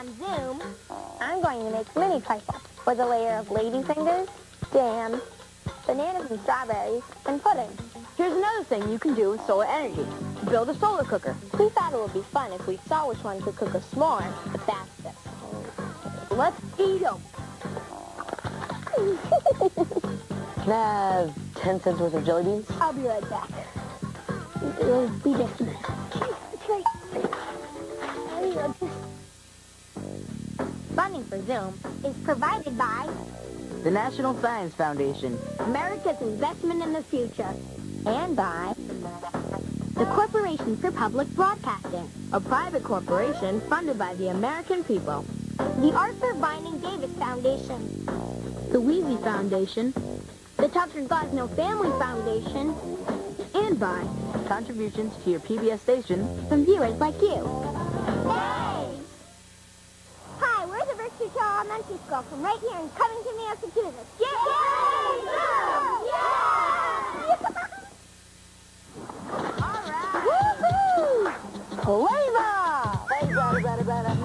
on Zoom, I'm going to make mini triceps with a layer of ladyfingers, jam, bananas and strawberries, and pudding. Here's another thing you can do with solar energy. Build a solar cooker. We thought it would be fun if we saw which one could cook us more the fastest. Let's eat them. Can I have 10 cents worth of jelly beans? I'll be right back. It'll be just a minute. Funding for Zoom is provided by The National Science Foundation. America's Investment in the Future, and by the Corporation for Public Broadcasting, A private corporation funded by the American people. the Arthur Vining Davis Foundation, The Wheezy Foundation. the Tucker Gosnell Family Foundation, And by Contributions to your PBS station. from viewers like you. Hey! Hi, we're the Berkshire Hill Elementary School from right here in Covington, Massachusetts. Yay! All right! Woohoo! Flavor!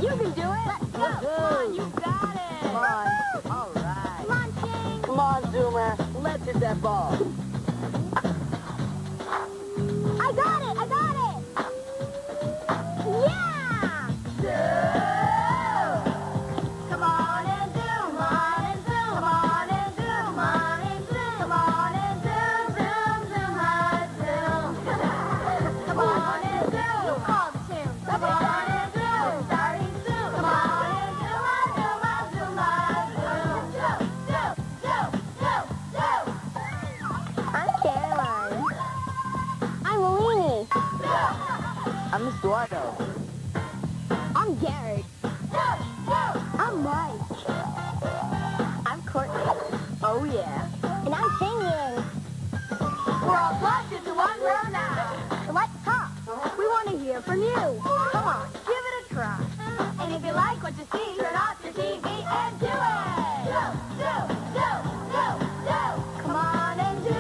You can do it. Let's go. Come on, you got it. Come on. All right. Come on, Shane. Come on, Zoomer. Let's hit that ball. I got it! I got it! Yeah! Come on and zoom, on and zoom, come on and zoom, on and zoom, come on and zoom, zoom, zoom, on, zoom. Come on and zoom, you called soon. Come on and zoom, starting soon. Come on and zoom, on, zoom, on, zoom, zoom, zoom, zoom, zoom, zoom. I'm Caroline. I'm Eleni. I'm Eduardo. I'm Garrett. I'm Mike. I'm Courtney. Oh, yeah. And I'm singing. We're all plugged into one room now. So let's talk. We want to hear from you. Come on, give it a try. And if you like what you see, Turn off your TV and do it. Come on and zoom.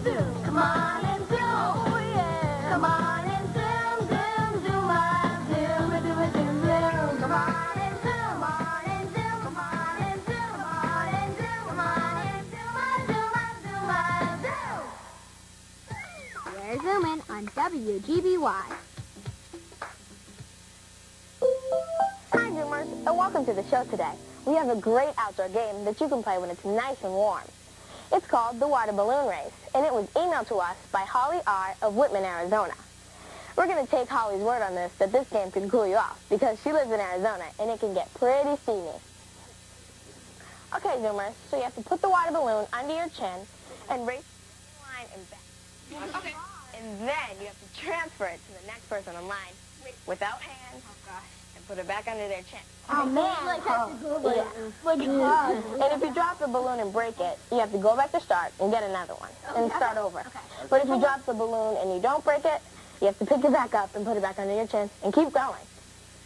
Zoom. Come on and zoom. Oh, yeah. Come on and zoom, zoom, zoom, on, zoom, zoom, zoom, zoom. Come on and zoom, on and zoom, come on and zoom, on and zoom, come on and zoom, on, zoom, on, zoom, on, zoom. We're zooming on WGBY. Hi, Zoomers, and welcome to the show today. We have a great outdoor game that you can play when it's nice and warm. It's called the Water Balloon Race, and it was emailed to us by Holly R. of Whitman, Arizona. We're going to take Holly's word on this, that this game can cool you off, because she lives in Arizona, and it can get pretty steamy. Okay, Zoomers, so you have to put the water balloon under your chin and race the line and back. Okay. And then you have to transfer it to the next person in line without hands. Oh, gosh. And put it back under their chin. Oh, man. Yeah. And if you drop the balloon and break it, you have to go back to start and get another one and start over. Okay. But if you drop the balloon and you don't break it, you have to pick it back up and put it back under your chin and keep going.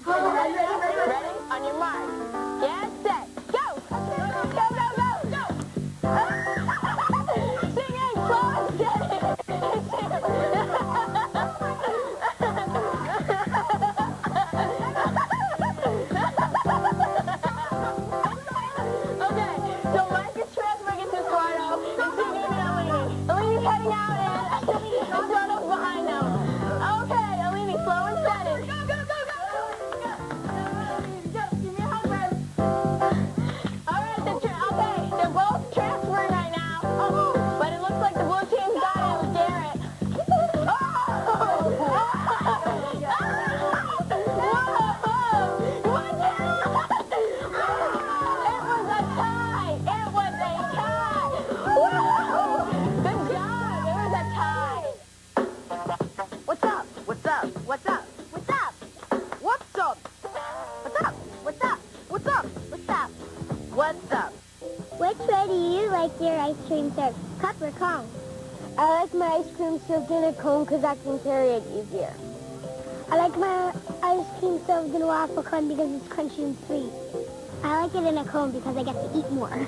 Ready? On your mark. Get set. Go! Go, go, go, go! Singing, slow and steady. Okay, so Mike is transferring it to Eduardo and singing and Eleni. Eleni's heading out and Eduardo's behind now. Okay, Eleni, slow and steady. Go, go, go, go! Go, give me a hug, babe. All right, okay, they're both transferring right now. Oh, but it looks like the blue team's got it with Garrett. What's up? What's up? What's up? What's up? What's up? What's up? What's up? What's up? What's up? What's up? Which way do you like your ice cream served? Cup or cone? I like my ice cream served in a cone because I can carry it easier. I like my ice cream served in a waffle cone because it's crunchy and sweet. I like it in a cone because I get to eat more.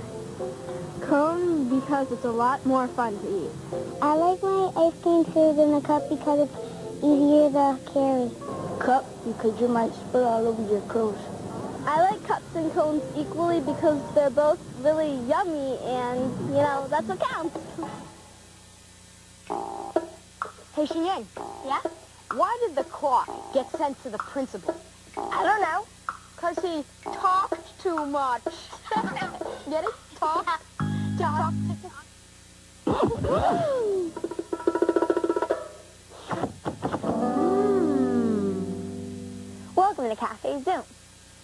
Cone because it's a lot more fun to eat. I like my ice cream served in a cup because it's easier to carry. Cup because you might spill all over your clothes. I like cups and cones equally because they're both really yummy and, you know, that's what counts. Hey, Xinyan. Yeah? Why did the clock get sent to the principal? I don't know. 'Cause he talked too much. Get it? Talk. Talk. Welcome to Cafe Zoom.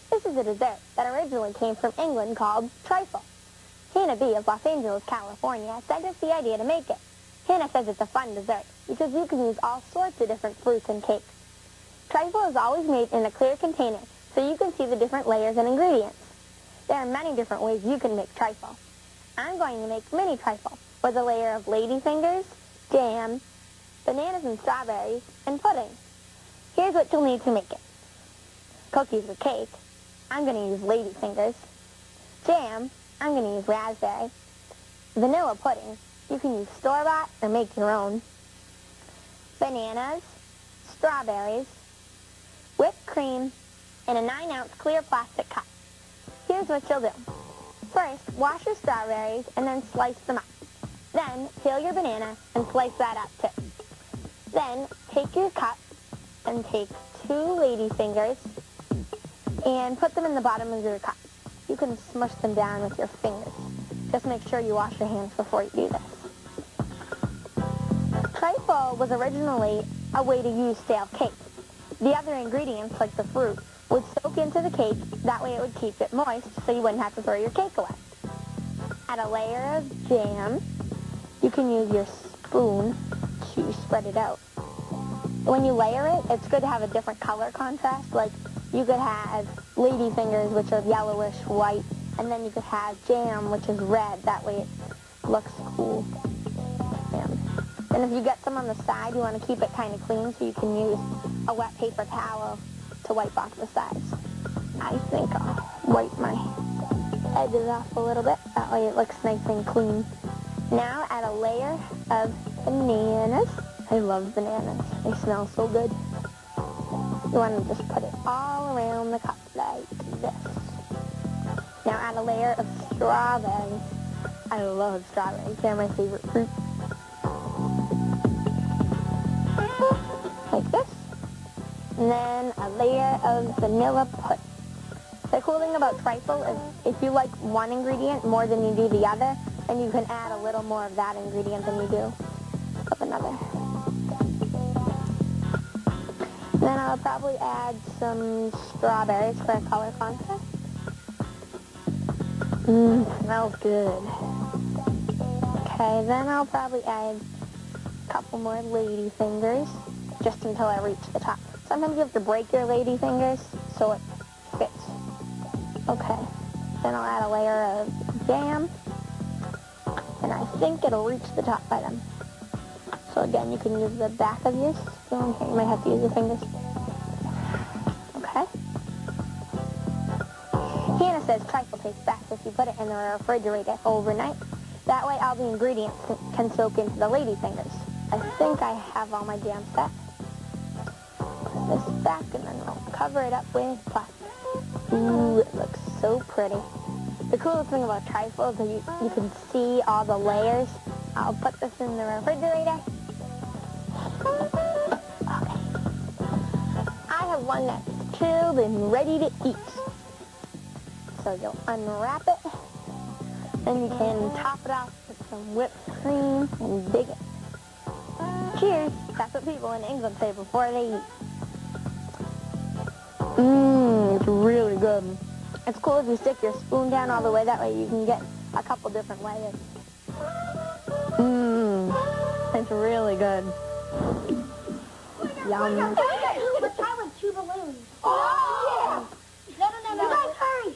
This is a dessert that originally came from England called trifle. Hannah B. of Los Angeles, California, sent us the idea to make it. Hannah says it's a fun dessert because you can use all sorts of different fruits and cakes. Trifle is always made in a clear container so you can see the different layers and ingredients. There are many different ways you can make trifle. I'm going to make mini trifle with a layer of ladyfingers, jam, bananas and strawberries, and pudding. Here's what you'll need to make it. Cookies or cake, I'm going to use ladyfingers. Jam, I'm going to use raspberry. Vanilla pudding, you can use store-bought or make your own. Bananas, strawberries, whipped cream, and a 9-ounce clear plastic cup. Here's what you'll do. First, wash your strawberries and then slice them up. Then, peel your banana and slice that up too. Then, take your cup and take 2 ladyfingers and put them in the bottom of your cup. You can smush them down with your fingers. Just make sure you wash your hands before you do this. Trifle was originally a way to use stale cake. The other ingredients, like the fruit, would soak into the cake. That way it would keep it moist so you wouldn't have to throw your cake away. Add a layer of jam. You can use your spoon to spread it out. When you layer it, it's good to have a different color contrast. Like you could have ladyfingers, which are yellowish white, and then you could have jam, which is red. That way it looks cool. And if you get some on the side, you want to keep it kind of clean so you can use a wet paper towel to wipe off the sides. I think I'll wipe my edges off a little bit. That way it looks nice and clean. Now add a layer of bananas. I love bananas. They smell so good. You want to just put it all around the cup like this. Now add a layer of strawberries. I love strawberries. They're my favorite fruit. Like this. And then a layer of vanilla pudding. The cool thing about trifle is if you like one ingredient more than you do the other, then you can add a little more of that ingredient than you do of another. And then I'll probably add some strawberries for a color contrast. Smells good. Okay, then I'll probably add a couple more ladyfingers just until I reach the top. Sometimes you have to break your ladyfingers so it fits. Okay, then I'll add a layer of jam, and I think it'll reach the top by then. So again, you can use the back of your spoon here. You might have to use your fingers. Okay. Hannah says trifle tastes best if you put it in the refrigerator overnight. That way all the ingredients can soak into the ladyfingers. I think I have all my jam set. Put this back and then I'll cover it up with plastic. Ooh, it looks so pretty. The coolest thing about trifle is that you can see all the layers. I'll put this in the refrigerator. Okay. I have one that's chilled and ready to eat. So you'll unwrap it, and you can top it off with some whipped cream and dig it. Cheers! That's what people in England say before they eat. It's really good. It's cool if you stick your spoon down all the way, that way you can get a couple different layers. It's really good. Yum. Let's try with 2 balloons. Oh, yeah. No. You guys hurry.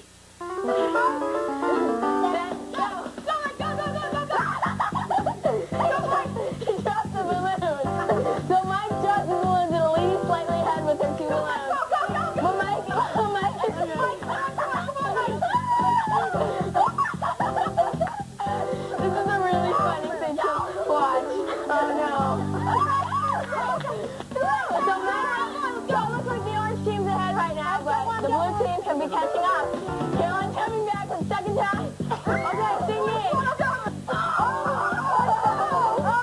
He dropped the balloon. So Mike dropped the balloons and a lady slightly ahead with her 2 balloons. But Mike. This is a really funny thing to watch. Oh no. So Mike, don't look like the orange team's ahead right now. Caroline can be catching up. Caroline's coming back for the second time. Okay, sing me. Oh, no.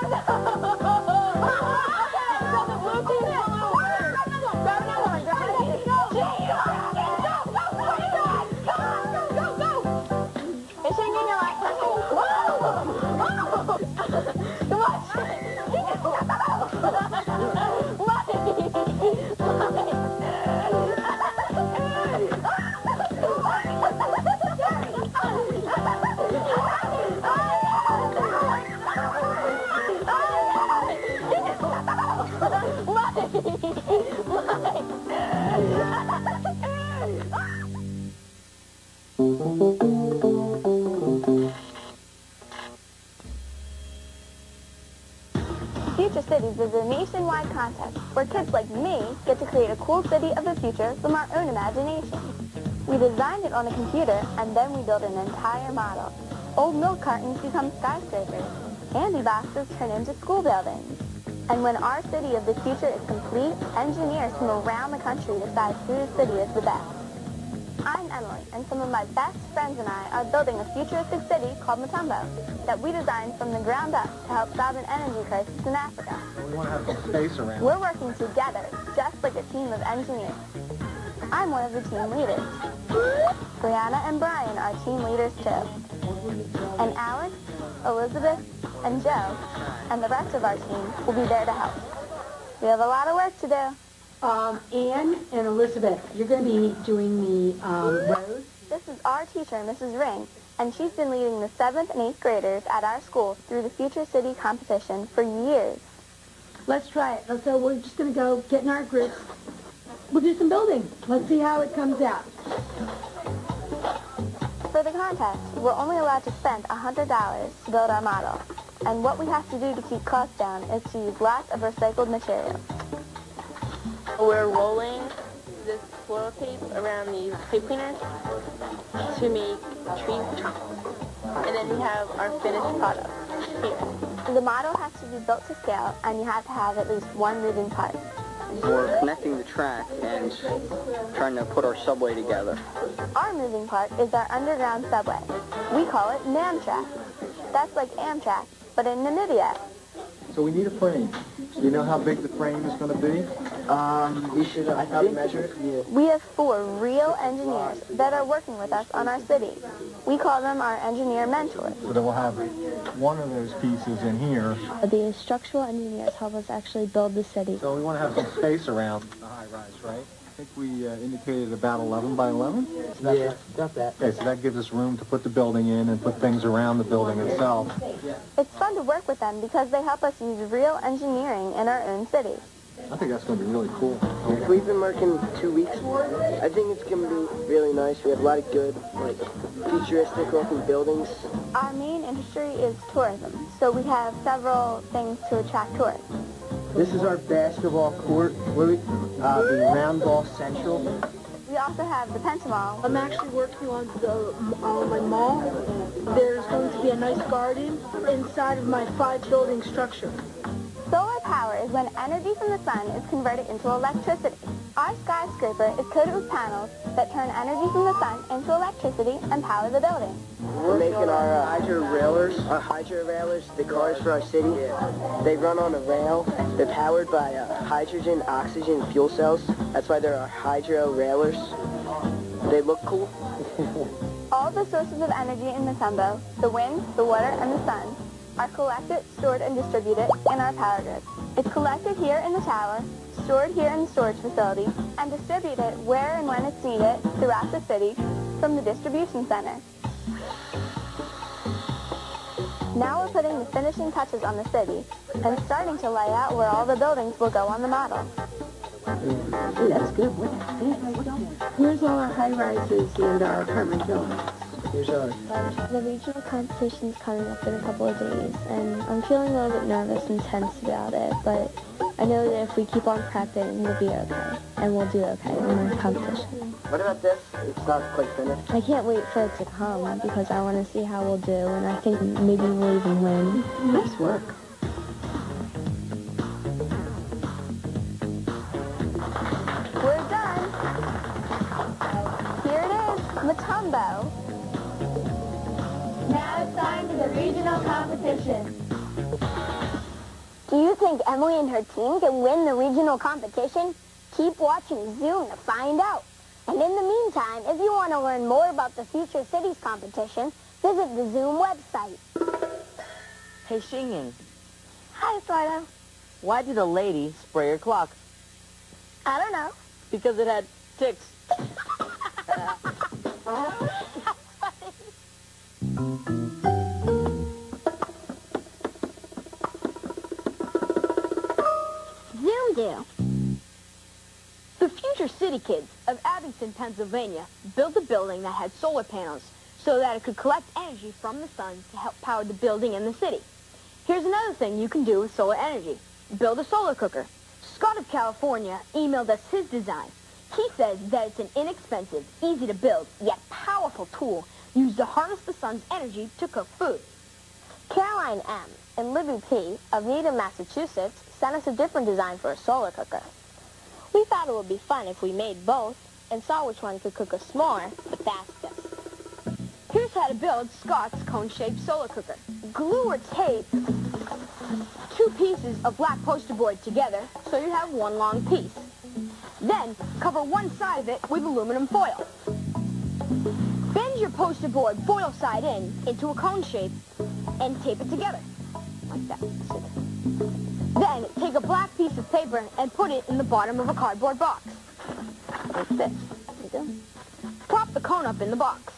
Okay, so the blue team is blue. Grab another one. Grab another one. Go. Go. You're singing your last time. Whoa. Come on. Future Cities is a nationwide contest where kids like me get to create a cool city of the future from our own imagination. We designed it on a computer and then we built an entire model. Old milk cartons become skyscrapers. Candy boxes turn into school buildings. And when our city of the future is complete, engineers from around the country decide whose city is the best. I'm Emily, and some of my best friends and I are building a futuristic city called Mutombo that we designed from the ground up to help solve an energy crisis in Africa. We want to have some space around. We're working together, just like a team of engineers. I'm one of the team leaders. Brianna and Brian are team leaders too. And Alex, Elizabeth, and Joe, and the rest of our team will be there to help. We have a lot of work to do. Anne and Elizabeth, you're going to be doing the roads. This is our teacher, Mrs. Ring, and she's been leading the 7th and 8th graders at our school through the Future City competition for years. Let's try it. So we're just going to go get in our groups. We'll do some building. Let's see how it comes out. For the contest, we're only allowed to spend $100 to build our model. And what we have to do to keep costs down is to use lots of recycled materials. We're rolling this floral tape around these pipe cleaners to make tree trunks. And then we have our finished product here. The model has to be built to scale, and you have to have at least one moving part. We're connecting the track and trying to put our subway together. Our moving part is our underground subway. We call it Namtrak. That's like Amtrak, but in Namibia. So we need a frame. Do you know how big the frame is going to be? We should have measure it. Yeah. We have 4 real engineers that are working with us on our city. We call them our engineer mentors. So that we'll have one of those pieces in here. The structural engineers help us actually build the city. So we want to have some space around the high-rise, right? I think we indicated about 11 by 11? Yeah, got that. Okay, so that gives us room to put the building in and put things around the building itself. It's fun to work with them because they help us use real engineering in our own city. I think that's going to be really cool. We've been working 2 weeks. I think it's going to be really nice. We have a lot of good, futuristic looking buildings. Our main industry is tourism, so we have several things to attract tourists. This is our basketball court, the Round Ball Central. We also have the Pentamall. I'm actually working on my mall. There's going to be a nice garden inside of my 5-building structure. Solar power is when energy from the sun is converted into electricity. Our skyscraper is coated with panels that turn energy from the sun into electricity and power the building. We're making our hydro railers, the cars for our city. They run on a rail. They're powered by hydrogen, oxygen, fuel cells. That's why they're our hydro railers. They look cool. All the sources of energy in Mutombo, the wind, the water, and the sun, are collected, stored, and distributed in our power grid. It's collected here in the tower, stored here in the storage facility, and distributed where and when it's needed throughout the city from the distribution center. Now we're putting the finishing touches on the city and starting to lay out where all the buildings will go on the model. That's good. Where's all our high-rises and our apartment buildings? Here's ours. The regional competition's coming up in a couple of days, and I'm feeling a little bit nervous and tense about it, but I know that if we keep on prepping, we'll be okay, and we'll do okay in the competition. What about this? It's not quite finished. I can't wait for it to come, because I want to see how we'll do, and I think maybe we'll even win. Nice work. We're done. Here Matumbo. Now it's time for the regional competition. Do you think Emily and her team can win the regional competition? Keep watching Zoom to find out. And in the meantime, if you want to learn more about the Future Cities competition, visit the Zoom website. Hey, Shingen, Hi, Slido. why did a lady spray her clock? I don't know. Because it had ticks. Zoom do. The Future City kids of Abington, Pennsylvania built a building that had solar panels so that it could collect energy from the sun to help power the building and the city. Here's another thing you can do with solar energy. Build a solar cooker. Scott of California emailed us his design. He says that it's an inexpensive, easy to build, yet powerful tool used to harness the sun's energy to cook food. Caroline M. and Libby P. of Needham, Massachusetts sent us a different design for a solar cooker. We thought it would be fun if we made both and saw which one could cook us more the fastest. Here's how to build Scott's cone-shaped solar cooker. Glue or tape 2 pieces of black poster board together so you have one long piece. Then cover one side of it with aluminum foil. Bend your poster board foil side in into a cone shape and tape it together. Like that. Then take a black piece of paper and put it in the bottom of a cardboard box. Like this. There you go. Prop the cone up in the box.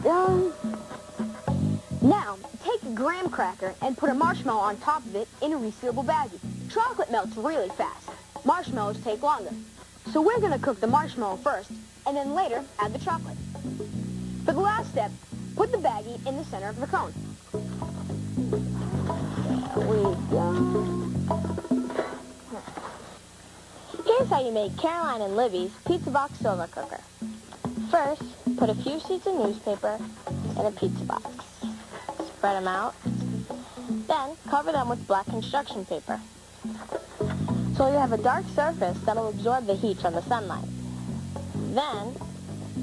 Done. Now, take a graham cracker and put a marshmallow on top of it in a resealable baggie. Chocolate melts really fast. Marshmallows take longer. So we're going to cook the marshmallow first, and then later add the chocolate. For the last step, put the baggie in the center of the cone. There we go. Here's how you make Caroline and Libby's pizza box solar cooker. First, put a few sheets of newspaper in a pizza box. Spread them out. Then, cover them with black construction paper. So you have a dark surface that'll absorb the heat from the sunlight. Then,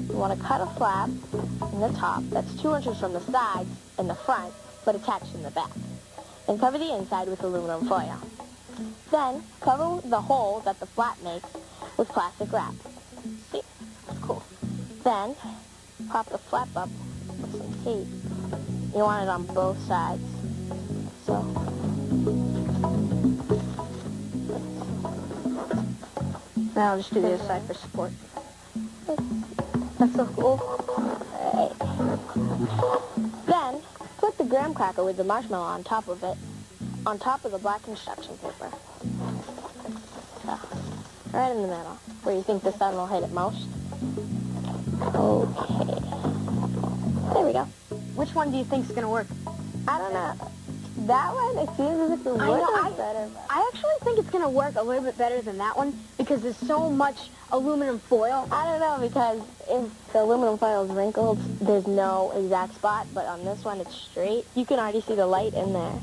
you want to cut a flap in the top that's 2 inches from the sides in the front, but attached in the back. Then cover the inside with aluminum foil. Then, cover the hole that the flap makes with plastic wrap. See? That's cool. Then, prop the flap up with some tape. You want it on both sides. So, now I'll just do the other side for support. that's so cool. Alright. Then, put the graham cracker with the marshmallow on top of it, on top of the black construction paper. So, right in the middle, where you think the sun will hit it most. Okay. There we go. Which one do you think is going to work? I don't know. That one, it seems as if it would work better. I actually think it's going to work a little bit better than that one because there's so much aluminum foil. I don't know, because if the aluminum foil is wrinkled, there's no exact spot, but on this one, it's straight. You can already see the light in there.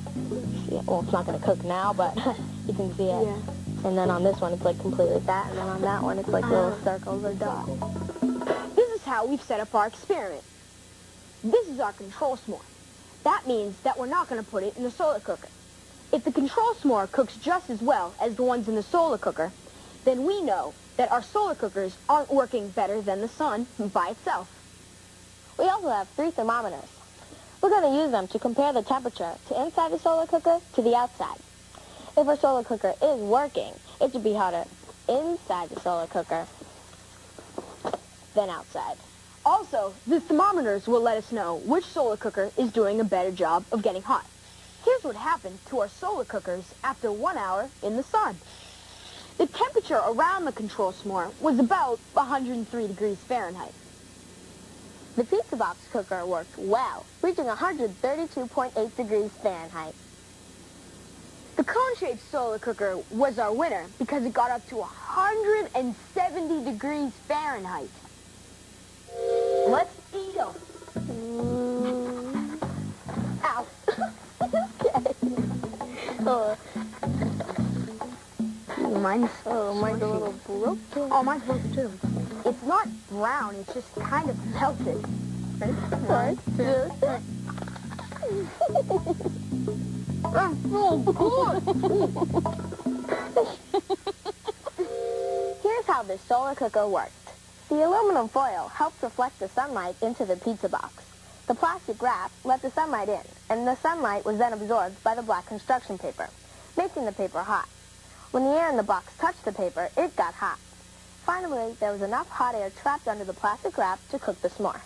See it? Well, it's not going to cook now, but you can see it. Yeah. And then on this one, it's like completely flat, and then on that one, it's like little circles or dots. This is how we've set up our experiment. This is our control s'more. That means that we're not going to put it in the solar cooker. If the control s'more cooks just as well as the ones in the solar cooker, then we know that our solar cookers aren't working better than the sun by itself. We also have 3 thermometers. We're going to use them to compare the temperature to inside the solar cooker to the outside. If our solar cooker is working, it should be hotter inside the solar cooker than outside. Also, the thermometers will let us know which solar cooker is doing a better job of getting hot. Here's what happened to our solar cookers after 1 hour in the sun. The temperature around the control s'more was about 103 degrees Fahrenheit. The pizza box cooker worked well, reaching 132.8 degrees Fahrenheit. The cone-shaped solar cooker was our winner because it got up to 170 degrees Fahrenheit. Let's eat them. Ow. Okay. Mine's a little broken. Oh, mine's broken too. It's not brown, it's just kind of melted. Ready? 1, 2, 3. That's so good! Here's how the solar cooker worked. The aluminum foil helped reflect the sunlight into the pizza box. The plastic wrap let the sunlight in, and the sunlight was then absorbed by the black construction paper, making the paper hot. When the air in the box touched the paper, it got hot. Finally, there was enough hot air trapped under the plastic wrap to cook the s'more.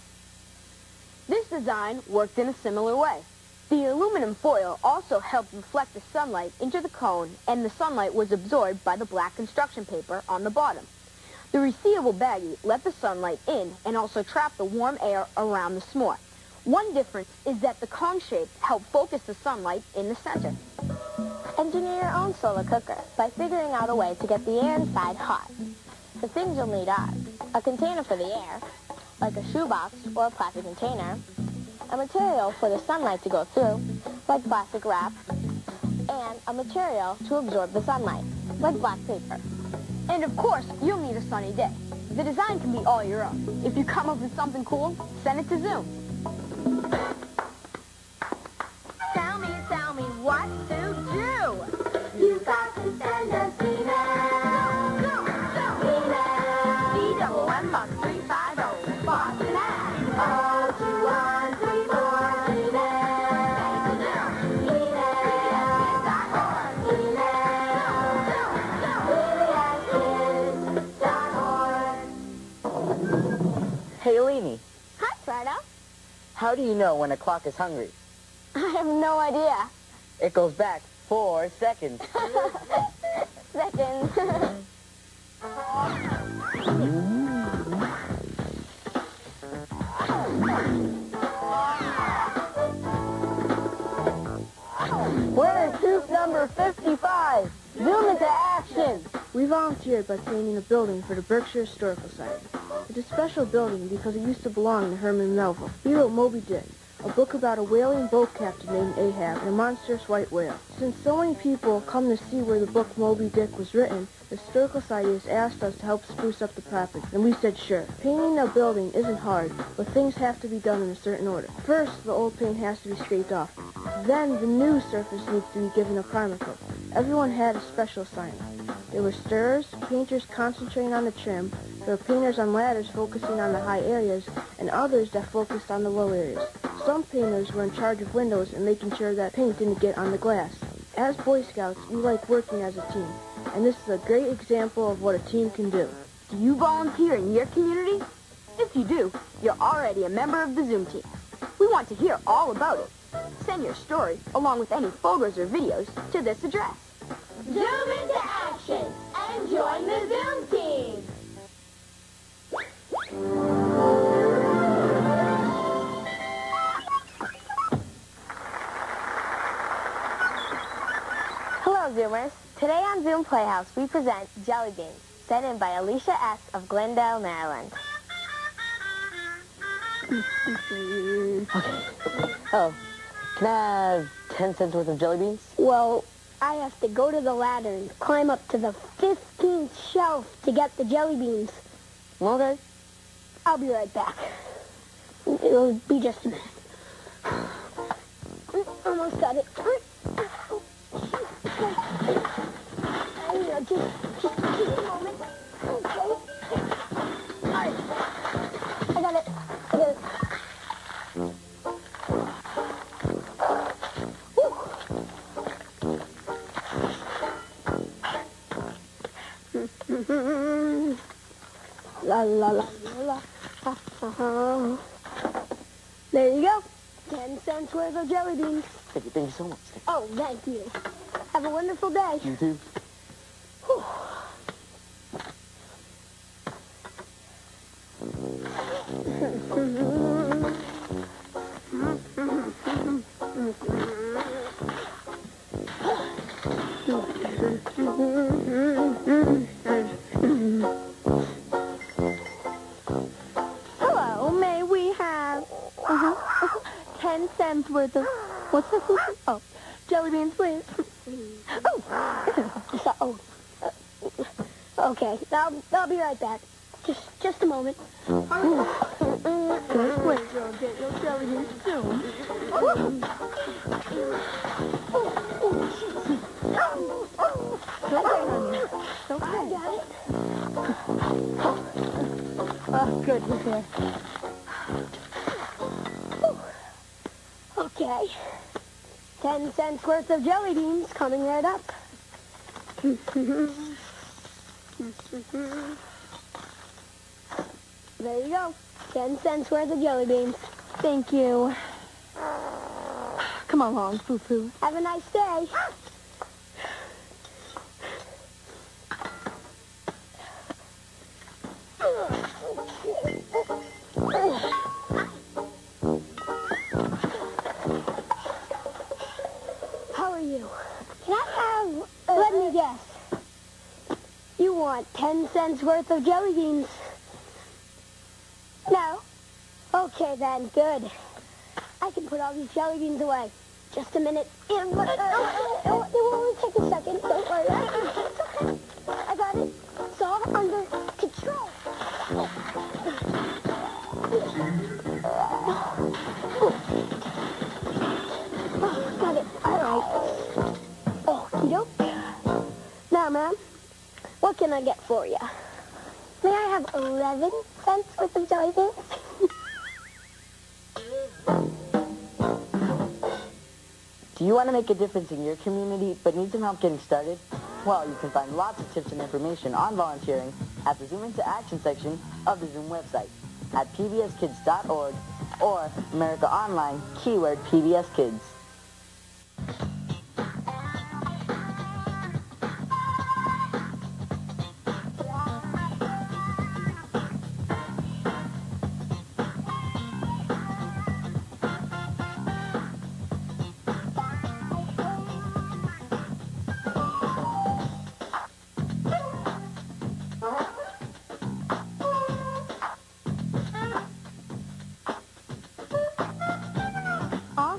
This design worked in a similar way. The aluminum foil also helped reflect the sunlight into the cone, and the sunlight was absorbed by the black construction paper on the bottom. The resealable baggie let the sunlight in and also trapped the warm air around the s'more. One difference is that the cone shape helped focus the sunlight in the center. Engineer your own solar cooker by figuring out a way to get the air inside hot. The things you'll need are a container for the air, like a shoebox or a plastic container, a material for the sunlight to go through, like plastic wrap, and a material to absorb the sunlight, like black paper. And of course, you'll need a sunny day. The design can be all your own. If you come up with something cool, send it to Zoom. Tell me what to do. You got to send us email. C-double-M box 350, Boston Ag. 02134 Hey, Eleni, Hi, Fredo. how do you know when a clock is hungry? I have no idea. It goes back 4 seconds. Seconds. We're troop number 55. Zoom into action. We volunteered by painting a building for the Berkshire Historical Society. It's a special building because it used to belong to Herman Melville. He wrote Moby Dick, a book about a whaling boat captain named Ahab and a monstrous white whale. Since so many people come to see where the book Moby Dick was written, the Historical Society has asked us to help spruce up the property, and we said sure. Painting a building isn't hard, but things have to be done in a certain order. First, the old paint has to be scraped off. Then, the new surface needs to be given a primer coat. Everyone had a special assignment. There were stirrers, painters concentrating on the trim, there were painters on ladders focusing on the high areas, and others that focused on the low areas. Some painters were in charge of windows and making sure that paint didn't get on the glass. As Boy Scouts, we like working as a team, and this is a great example of what a team can do. Do you volunteer in your community? If you do, you're already a member of the Zoom team. We want to hear all about it. Send your story, along with any photos or videos, to this address. Zoom into action and join the Zoom team. Hello, Zoomers. Today on Zoom Playhouse, we present Jelly Beans, sent in by Alicia S. of Glendale, Maryland. Okay. Oh, can I have 10 cents worth of jelly beans? Well, I have to go to the ladder and climb up to the 15th shelf to get the jelly beans. Okay. I'll be right back. It'll be just a minute. Almost got it. Just give me a moment. Okay. All right. I got it. La la la la. There you go. 10 cents worth of jelly beans. Thank you so much. Oh, thank you. Have a wonderful day. You too. Whew. Hello, may we have 10 cents worth of, what's this? Oh, jelly beans, please. Okay, I'll be right back. Just a moment. First way, girl, get your jelly beans soon. Okay, honey. Okay. I got it. Oh, good, we're here. Okay. 10 cents worth of jelly beans coming right up. There you go. 10 cents worth of jelly beans. Thank you. Come along, Foo-Foo. Have a nice day. How are you? Can I have... Let me guess. You want 10 cents worth of jelly beans? No? Okay then, good. I can put all these jelly beans away. Just a minute. It will only take a second. Don't worry. It's okay. I got it. It's all under control. Oh, got it. All right. Okie doke. Now, ma'am, what can I get for you? May I have 11 cents worth of jelly beans? Do you want to make a difference in your community but need some help getting started? Well, you can find lots of tips and information on volunteering at the Zoom Into Action section of the Zoom website at pbskids.org or America Online, keyword PBS Kids.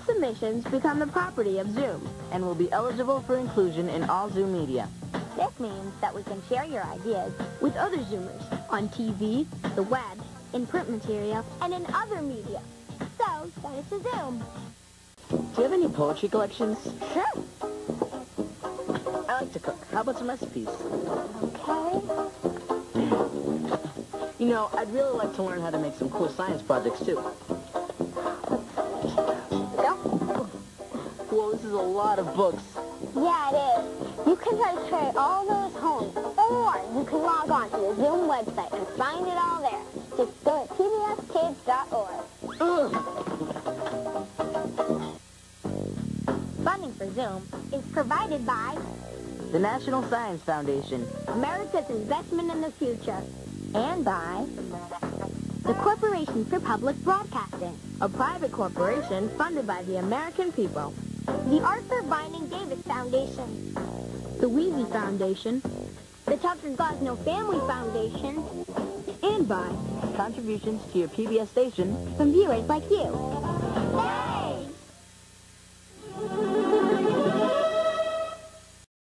Submissions become the property of Zoom And will be eligible for inclusion in all Zoom media. This means that we can share your ideas with other Zoomers on TV, the web, in print material, and in other media. So, send us a Zoom. Do you have any poetry collections? Sure. I like to cook. How about some recipes? Okay. You know, I'd really like to learn how to make some cool science projects, too. Well, this is a lot of books. Yeah, it is. You can try to carry all those home, or you can log on to the Zoom website and find it all there. Just go to pbskids.org. Funding for Zoom is provided by The National Science Foundation, America's Investment in the Future, and by the Corporation for Public Broadcasting, a private corporation funded by the American people. The Arthur Vining Davis Foundation, the Wheezy Foundation, the Tucker Gosnell Family Foundation, and by contributions to your PBS station from viewers like you.